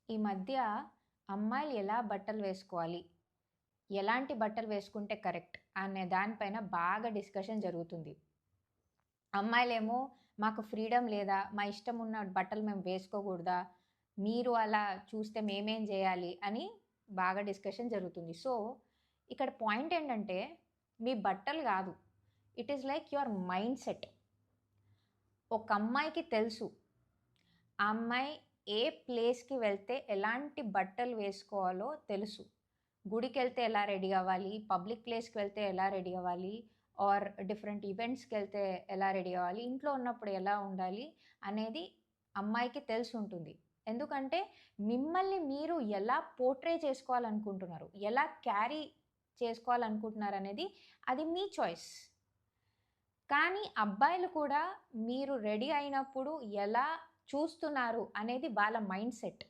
ఈ మధ్య అమ్మాయిలు ఎలా బట్టలు వేసుకోవాలి? ఎలాంటి బట్టలు వేసుకుంటే కరెక్ట్? అనే దానిపైన బాగా డిస్కషన్ జరుగుతుంది. అమ్మాయిలేమో మాకు ఫ్రీడమ్ లేదా? మా ఇష్టం ఉన్న బట్టలు మేము వేసుకోకూడదా? మీరు అలా చూస్తే మేమేం జేయాలి? అని బాగా డిస్కషన్ జరుగుతుంది. సో, ఇక్కడ పాయింట్ ఏంటంటే మీ బట్టలు గాదు. It is like your mind set. ఒక అమ్మాయికి తెలుసు. ఆ అమ్మాయి ఏ ప్లేస్‌కి వెళ్తే ఎలాంటి బట్టలు వేసుకోవాలో తెలుసు. గుడికెళ్తే ఎలా రెడీ అవ్వాలి, పబ్లిక్ ప్లేస్‌కి వెళ్తే ఎలా రెడీ అవ్వాలి, ఆర్ డిఫరెంట్ ఈవెంట్స్‌కెళ్తే ఎలా రెడీ అవ్వాలి, ఇంట్లో ఉన్నప్పుడు ఎలా ఉండాలి అనేది అమ్మాయికి తెలిసుంటుంది. ఎందుకంటే మిమ్మల్ని మీరు ఎలా పోర్ట్రే చేసుకోవాలనుకుంటున్నారు, ఎలా క్యారీ చేసుకోవాలనుకుంటున్నారనేది అది మీ చాయిస్. కానీ అబ్బాయిలు కూడా మీరు రెడీ అయినప్పుడు ఎలా చూస్తున్నారు అనేది వాళ్ళ మైండ్ సెట్.